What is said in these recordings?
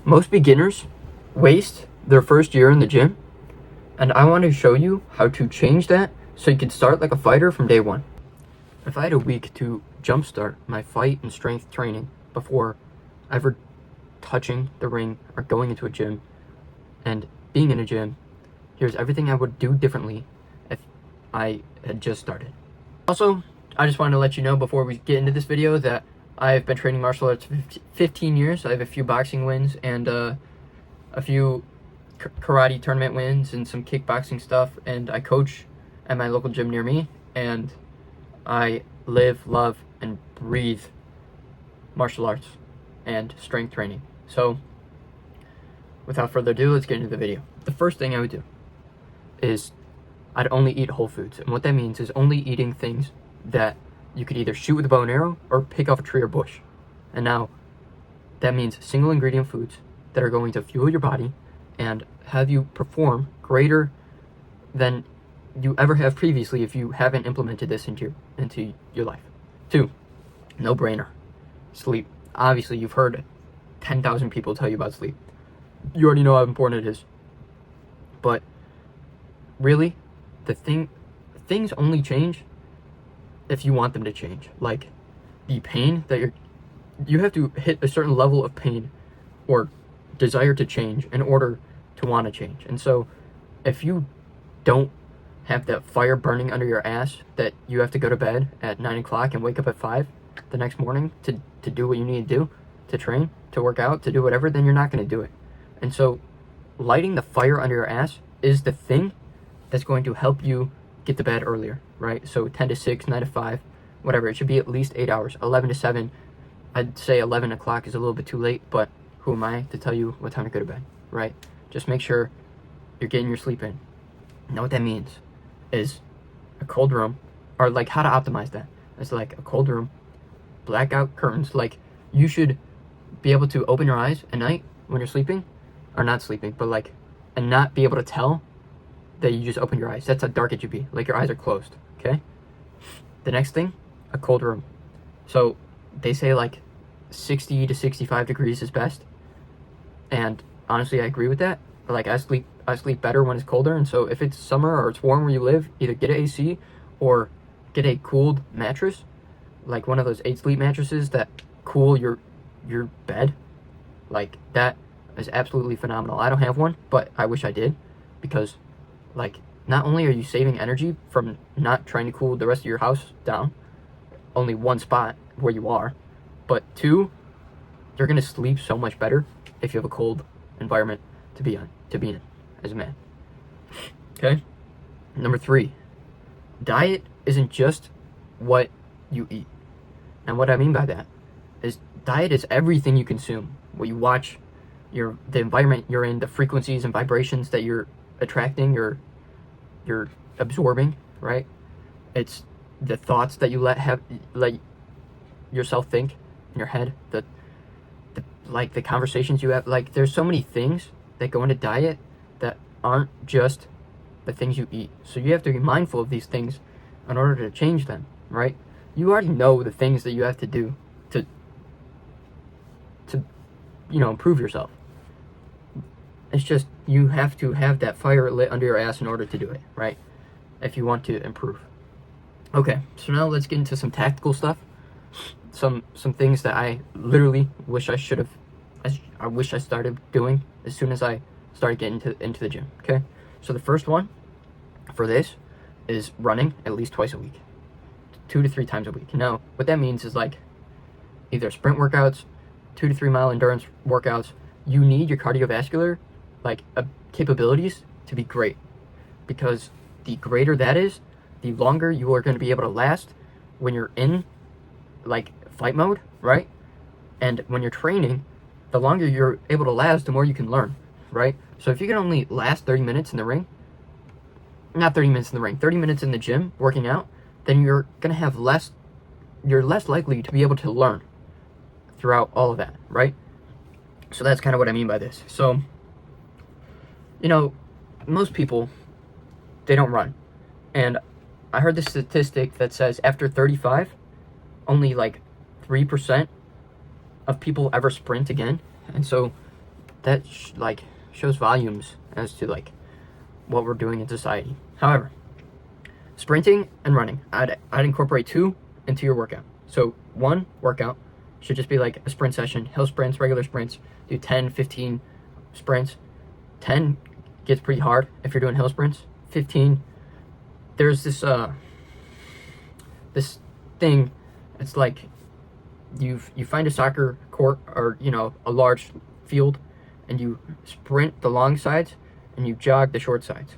Most beginners waste their first year in the gym, and I want to show you how to change that so you can start like a fighter from day one. If I had a week to jumpstart my fight and strength training before ever touching the ring or going into a gym and being in a gym, here's everything I would do differently if I had just started. Also, I just wanted to let you know before we get into this video that I've been training martial arts for 15 years. I have a few boxing wins and a few karate tournament wins and some kickboxing stuff, and I coach at my local gym near me, and I live, love, and breathe martial arts and strength training. So, without further ado, let's get into the video. The first thing I would do is I'd only eat whole foods, and what that means is only eating things that you could either shoot with a bow and arrow or pick off a tree or bush. And now, that means single ingredient foods that are going to fuel your body and have you perform greater than you ever have previously if you haven't implemented this into your life. 2, no brainer, sleep. Obviously, you've heard 10,000 people tell you about sleep. You already know how important it is. But really, things only change if you want them to change. Like the pain that you have to hit a certain level of pain or desire to change in order to want to change. And so if you don't have that fire burning under your ass that you have to go to bed at 9 o'clock and wake up at 5 the next morning to do what you need to do, to train, to work out, to do whatever, then you're not going to do it. And so lighting the fire under your ass is the thing that's going to help you get to bed earlier, right? So 10 to 6, 9 to 5, whatever. It should be at least 8 hours. 11 to 7, I'd say 11 o'clock is a little bit too late, but who am I to tell you what time to go to bed, right? Just make sure you're getting your sleep in. You know what that means is a cold room, or like how to optimize that. It's like a cold room, blackout curtains. Like you should be able to open your eyes at night when you're sleeping, or not sleeping, but like, and not be able to tell that you just opened your eyes. That's how dark it should be. Like your eyes are closed, okay? The next thing, a cold room. So they say like 60 to 65 degrees is best. And honestly, I agree with that. But like I sleep better when it's colder. And so if it's summer or it's warm where you live, either get an AC or get a cooled mattress, like one of those 8 sleep mattresses that cool your bed. Like that is absolutely phenomenal. I don't have one, but I wish I did, because like, not only are you saving energy from not trying to cool the rest of your house down, only one spot where you are, but 2, you're gonna sleep so much better if you have a cold environment to be in as a man. Okay? Number 3, diet isn't just what you eat. And what I mean by that is diet is everything you consume, what you watch, the environment you're in, the frequencies and vibrations that you're attracting, you're absorbing, right? It's the thoughts that you let yourself think in your head, the conversations you have. Like there's so many things that go into diet that aren't just the things you eat. So you have to be mindful of these things in order to change them, right? You already know the things that you have to do to improve yourself. It's just you have to have that fire lit under your ass in order to do it, right? If you want to improve. Okay, so now let's get into some tactical stuff. Some things that I literally wish I wish I started doing as soon as I started getting into the gym, okay? So the first one for this is running at least twice a week. 2 to 3 times a week. Now, what that means is like either sprint workouts, 2 to 3 mile endurance workouts. You need your cardiovascular capabilities to be great, because the greater that is, the longer you are going to be able to last when you're in like fight mode, right? And when you're training, the longer you're able to last, the more you can learn, right? So if you can only last 30 minutes in the ring, not 30 minutes in the ring, 30 minutes in the gym working out, then you're going to have you're less likely to be able to learn throughout all of that, right? So that's kind of what I mean by this. So, most people, they don't run. And I heard this statistic that says after 35, only like 3% of people ever sprint again. And so that shows volumes as to like what we're doing in society. However, sprinting and running, I'd incorporate 2 into your workout. So 1 workout should just be like a sprint session, hill sprints, regular sprints. Do 10, 15 sprints. 10 gets pretty hard if you're doing hill sprints. 15, there's this this thing. It's like you find a soccer court, or a large field, and you sprint the long sides and you jog the short sides,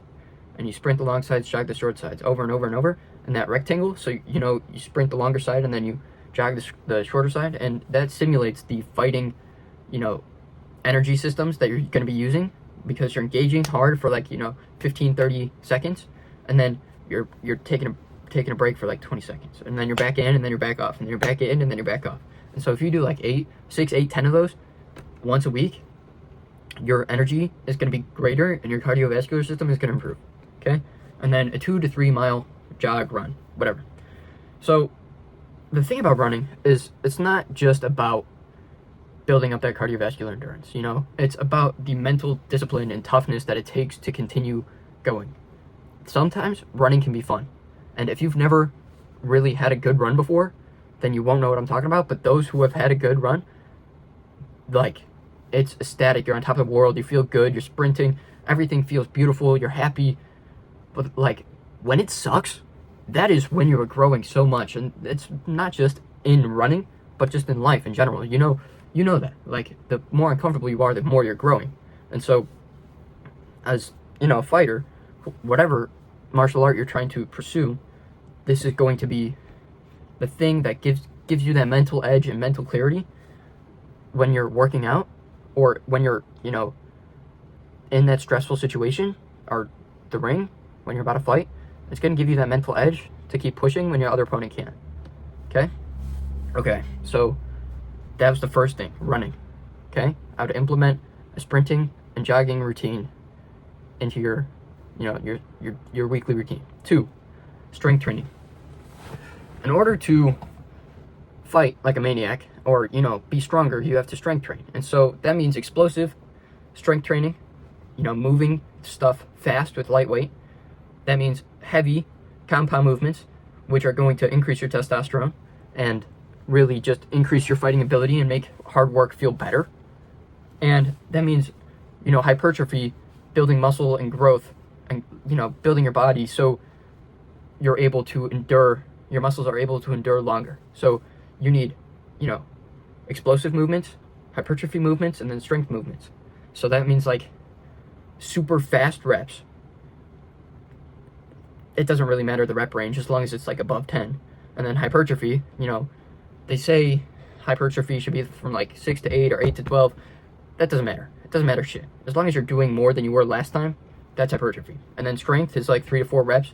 and you sprint the long sides, jog the short sides, over and over and over in that rectangle. So you sprint the longer side and then you jog the shorter side, and that simulates the fighting energy systems that you're going to be using, because you're engaging hard for 15-30 seconds, and then you're taking a break for 20 seconds, and then you're back in, and then you're back off, and then you're back in, and then you're back off. And so if you do 6, 8, 10 of those once a week, your energy is going to be greater and your cardiovascular system is going to improve. Okay? And then a 2 to 3 mile jog, run, whatever. So the thing about running is it's not just about building up that cardiovascular endurance, It's about the mental discipline and toughness that it takes to continue going. Sometimes running can be fun. And if you've never really had a good run before, then you won't know what I'm talking about. But those who have had a good run, it's ecstatic. You're on top of the world. You feel good. You're sprinting. Everything feels beautiful. You're happy. But when it sucks, that is when you're growing so much. And it's not just in running, but just in life in general. You know that. The more uncomfortable you are, the more you're growing. And so, as a fighter, whatever martial art you're trying to pursue, this is going to be the thing that gives you that mental edge and mental clarity when you're working out, or when you're in that stressful situation, or the ring when you're about to fight. It's going to give you that mental edge to keep pushing when your other opponent can't. Okay, so that was the first thing, running. Okay, I would implement a sprinting and jogging routine into your weekly routine. 2, strength training. In order to fight like a maniac, or be stronger, you have to strength train. And so that means explosive strength training, moving stuff fast with lightweight. That means heavy compound movements, which are going to increase your testosterone and really just increase your fighting ability and make hard work feel better. And that means hypertrophy, building muscle and growth, and building your body so your muscles are able to endure longer. So you need explosive movements, hypertrophy movements, and then strength movements. So that means super fast reps. It doesn't really matter the rep range as long as it's above 10. And then hypertrophy, they say hypertrophy should be from 6 to 8 or 8 to 12. That doesn't matter. It doesn't matter shit. As long as you're doing more than you were last time, that's hypertrophy. And then strength is 3 to 4 reps,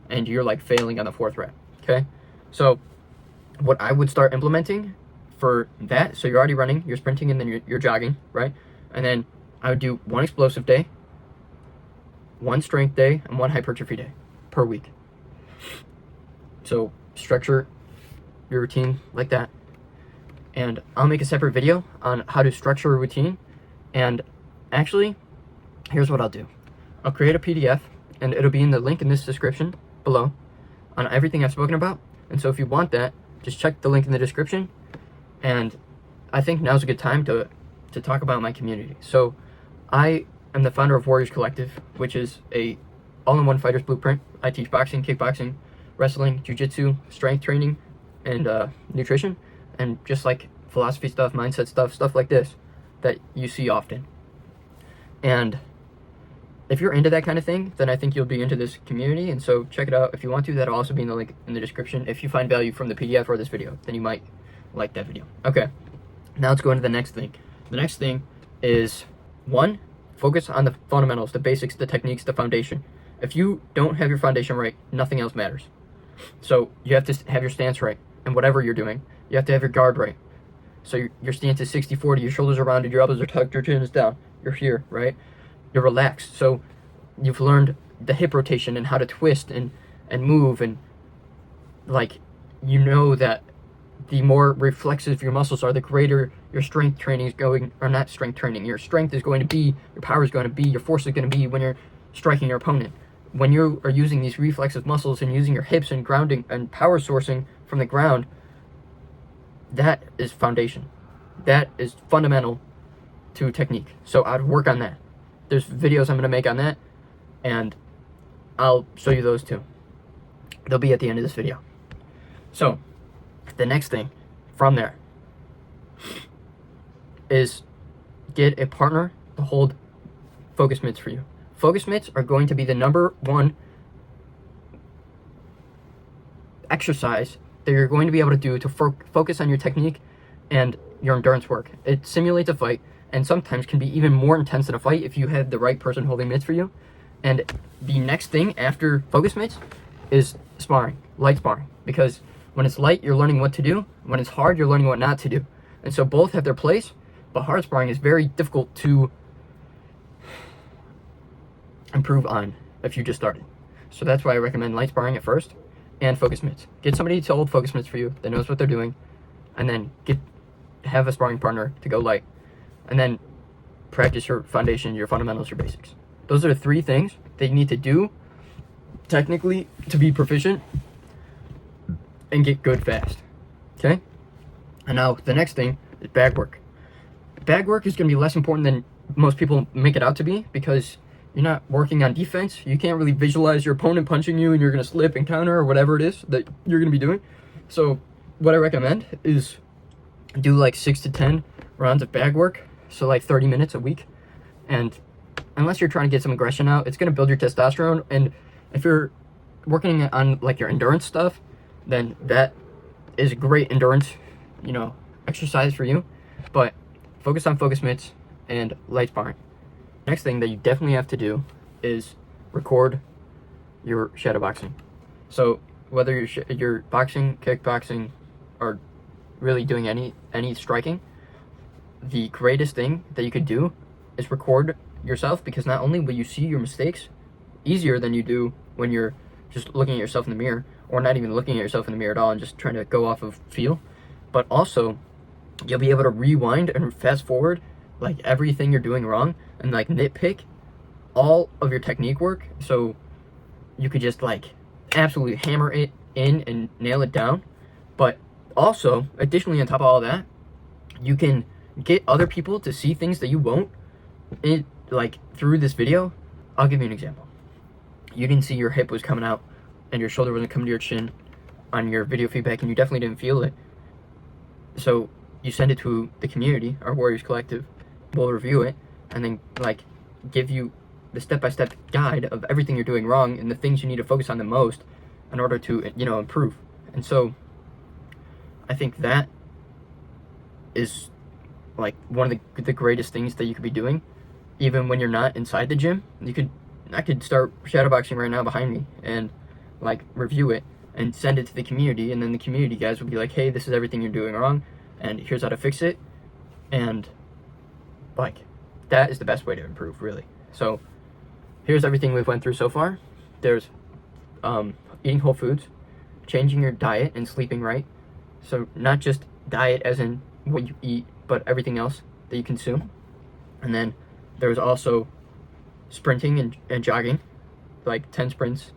and you're failing on the 4th rep. Okay? So what I would start implementing for that, so you're already running, you're sprinting, and then you're jogging, right? And then I would do 1 explosive day, 1 strength day, and 1 hypertrophy day per week. So structure your routine like that. And I'll make a separate video on how to structure a routine. And actually, here's what I'll do. I'll create a PDF, and it'll be in the link in this description below on everything I've spoken about. And so if you want that, just check the link in the description. And I think now's a good time to talk about my community. So I am the founder of Warriors Collective, which is a all-in-one fighter's blueprint. I teach boxing, kickboxing, wrestling, jiu-jitsu, strength training, and nutrition, and just philosophy stuff, mindset stuff like this that you see often. And if you're into that kind of thing, then I think you'll be into this community. And so check it out if you want to. That'll also be in the link in the description. If you find value from the PDF or this video, then you might like that video. Okay, now let's go into the next thing. The next thing is 1, focus on the fundamentals, the basics, the techniques, the foundation. If you don't have your foundation right, nothing else matters. So you have to have your stance right, and whatever you're doing, you have to have your guard right. So your stance is 60-40, your shoulders are rounded, your elbows are tucked, your chin is down, you're here, right? You're relaxed. So you've learned the hip rotation and how to twist and move, and that the more reflexive your muscles are, the greater your strength training is going, or not strength training, your strength is going to be, your power is going to be, your force is going to be when you're striking your opponent. When you are using these reflexive muscles and using your hips and grounding and power sourcing from the ground, that is foundation. That is fundamental to technique. So I'd work on that. There's videos I'm going to make on that, and I'll show you those too. They'll be at the end of this video. So the next thing from there is get a partner to hold focus mitts for you. Focus mitts are going to be the #1 exercise that you're going to be able to do to focus on your technique and your endurance work. It simulates a fight, and sometimes can be even more intense than a fight if you have the right person holding mitts for you. And the next thing after focus mitts is sparring, light sparring, because when it's light, you're learning what to do. When it's hard, you're learning what not to do. And so both have their place, but hard sparring is very difficult to improve on if you just started. So that's why I recommend light sparring at first and focus mitts. Get somebody to hold focus mitts for you that knows what they're doing, and then have a sparring partner to go light, and then practice your foundation, your fundamentals, your basics. Those are the 3 things that you need to do technically to be proficient and get good fast. Okay? And now the next thing is bag work. Bag work is going to be less important than most people make it out to be, because you're not working on defense. You can't really visualize your opponent punching you and you're going to slip and counter or whatever it is that you're going to be doing. So what I recommend is do like 6 to 10 rounds of bag work, so like 30 minutes a week. And unless you're trying to get some aggression out, it's going to build your testosterone. And if you're working on like your endurance stuff, then that is a great endurance, exercise for you. But focus on focus mitts and light sparring. Next thing that you definitely have to do is record your shadow boxing. So whether you're boxing, kickboxing, or really doing any striking, the greatest thing that you could do is record yourself, because not only will you see your mistakes easier than you do when you're just looking at yourself in the mirror, or not even looking at yourself in the mirror at all and just trying to go off of feel, but also you'll be able to rewind and fast forward like everything you're doing wrong and like nitpick all of your technique work, so you could just like absolutely hammer it in and nail it down. But also, additionally, on top of all that, you can get other people to see things that you won't, like through this video. I'll give you an example. You didn't see your hip was coming out and your shoulder wasn't coming to your chin on your video feedback, and you definitely didn't feel it. So you send it to the community, our Warriors Collective. We'll review it and then like give you the step-by-step guide of everything you're doing wrong and the things you need to focus on the most in order to improve. And so I think that is like one of the greatest things that you could be doing, even when you're not inside the gym. I could start shadowboxing right now behind me and like review it and send it to the community, and then the community guys will be like, hey, this is everything you're doing wrong and here's how to fix it. And like that is the best way to improve, really. So here's everything we've went through so far. There's eating whole foods, changing your diet and sleeping right. So not just diet as in what you eat, but everything else that you consume. And then there was also sprinting and jogging, like 10 sprints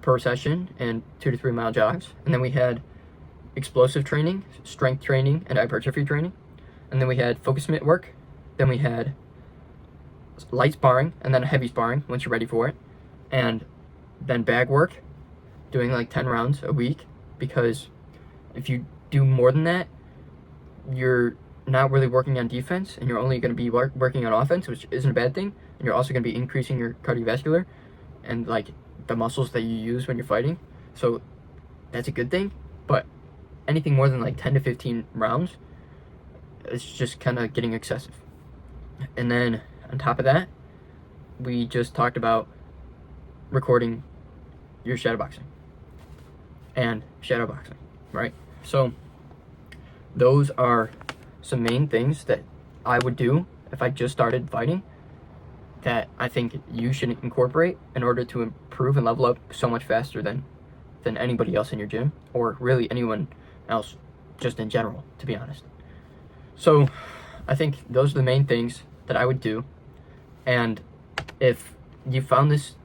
per session and 2 to 3 mile jogs. And then we had explosive training, strength training, and hypertrophy training. And then we had focus mitt work. Then we had light sparring, and then heavy sparring once you're ready for it. And then bag work, doing like 10 rounds a week, because if you do more than that, you're not really working on defense, and you're only going to be working on offense, which isn't a bad thing. And you're also going to be increasing your cardiovascular and like the muscles that you use when you're fighting. So that's a good thing. But anything more than like 10 to 15 rounds, it's just kind of getting excessive. And then on top of that, we just talked about recording your shadowboxing and shadowboxing, right? So those are some main things that I would do if I just started fighting, that I think you should incorporate in order to improve and level up so much faster than anybody else in your gym, or really anyone else just in general, to be honest. So I think those are the main things that I would do. And if you found this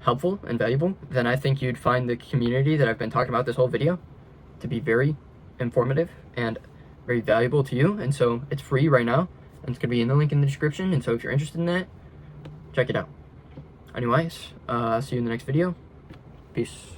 helpful and valuable, then I think you'd find the community that I've been talking about this whole video to be very informative and very valuable to you. And so it's free right now, and it's going to be in the link in the description. And so if you're interested in that, check it out. Anyways, see you in the next video. Peace.